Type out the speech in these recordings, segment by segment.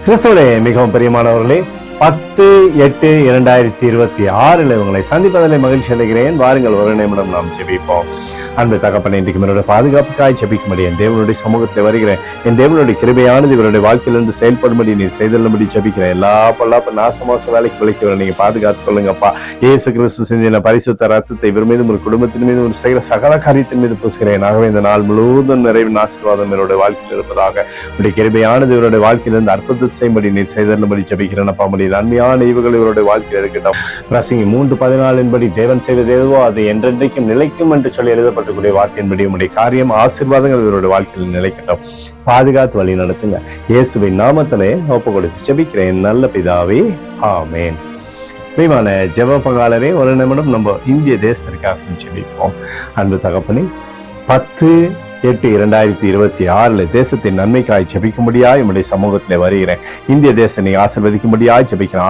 கிறிஸ்துவே மிகவும் பிரியமானவர்களே, 10/8/2026 உங்களை சந்திப்பதில் மகிழ்ச்சி அடைகிறேன். வாருங்கள், ஒரு நிமிடம் நாம் ஜெபிப்போம். அன்பு தகப்பனே, இன்றைக்கு என்னோட பாதுகாப்புக்காய் ஜெபிக்கும்படி என் தேவனுடைய சமூகத்தில் வருகிறேன். என் தேவனுடைய கிருபையானது இவருடைய வாழ்க்கையிலிருந்து செயல்படும்படி நீர் செய்தல்லும்படி ஜெபிக்கிறேன். எல்லா பொல்லாப்பு நாசமோச வேலைக்கு விளைக்கிறேன். நீங்க பாதுகாத்து கொள்ளுங்கப்பா. இயேசு கிறிஸ்து செஞ்சின பரிசுத்த ரத்தத்தை இவர் மீதும் ஒரு குடும்பத்தின் மீது ஒரு செய்கிற சகல காரியத்தின் மீது பூசுகிறேன். ஆகவே இந்த நாள் முழுவதும் நிறைவின் ஆசீர்வாதம் என்னுடைய வாழ்க்கையில் இருப்பதாக. உடைய கிருபையானது இவருடைய வாழ்க்கையிலிருந்து அற்புதத்தை செய்யும்படி நீர் செய்தல்லும்படி ஜெபிக்கிறேன். அப்பா, உடைய நன்மையான ஈவுகள் இவருடைய வாழ்க்கையில் இருக்கட்டும். பிரசங்கி 3:14 தேவன் செய்வது எதுவோ அது என்றென்றைக்கும் நிலைக்கும் என்று சொல்லி எழுதப்பட்டக்கூடிய வார்த்தையின்படி உடைய காரியம் ஆசீர்வாதங்கள் இவருடைய வாழ்க்கையில் நிலைக்கட்டும். பாதுகாத்து வழி நடத்துங்க. இயேசுவின் நாமத்திலே ஒப்பு கொடுத்து ஜெபிக்கிறேன் நல்ல பிதாவே, ஆமேன். பிரியமான ஜெப பங்காளரே, ஒரு நிமிடம் நம்ம இந்திய தேசத்திற்காக ஜெபிப்போம். அன்பு தகப்பனே, 10/8/2026 தேசத்தின் நன்மைக்காய் ஜெபிக்கும்படியாய் உம்முடைய சமூகத்திலே வருகிறேன். இந்திய தேசத்தை ஆசீர்வதிக்கும்படியாய் ஜெபிக்கிறேன்.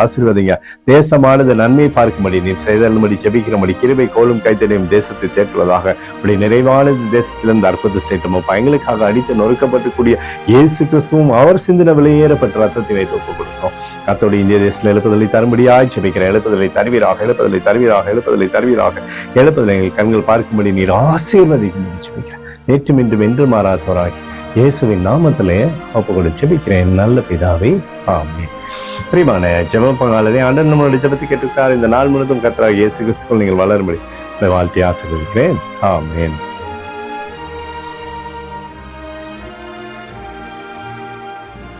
ஆசீர்வதிங்க. தேசமானது நன்மை பார்க்கும்படி நீர் செய்தல்படி ஜெபிக்கிறபடி கிருபை கோலும் கைத்தடையும் தேசத்தை தேற்றுவதாக. உடைய நிறைவானது தேசத்திலிருந்து அற்புதத்தை செய்யட்டும். எங்களுக்காக அடித்து நொறுக்கப்பட்டுக்கூடிய இயேசு கிறிஸ்துவும் அவர் சிந்தின வெளியேறப்பட்ட ரத்தத்தை வைத்து ஒப்புக் கொடுத்தோம். அத்தோடு இந்திய தேசத்தில் எழுப்புதலை தரும்படியாய் ஜெபிக்கிறேன். எழுப்புதலை தருவீராக. எழுப்புதலை எங்கள் கண்கள் பார்க்கும்படி நீர் ஆசீர்வதிக்கும் ஜெபிக்கிறேன். நேற்றும் இன்றும் என்று மாறாதவராகி இயேசுவின் நாமத்திலே ஒப்புக் கொடுத்து ஜெபிக்கிறேன் நல்ல பிதாவே, ஆமென். பிரியமான ஜெப பங்காளரே, ஆண்டவர் நம்மளுடைய ஜெபத்தை கேட்டுக்கிறார். இந்த நாள் முழுவதும் கர்த்தராகிய இயேசு கிறிஸ்துவுக்குள் நீங்கள் வளரும்படி வாழ்த்தி ஆசீர்வதிக்கிறேன். ஆமென்.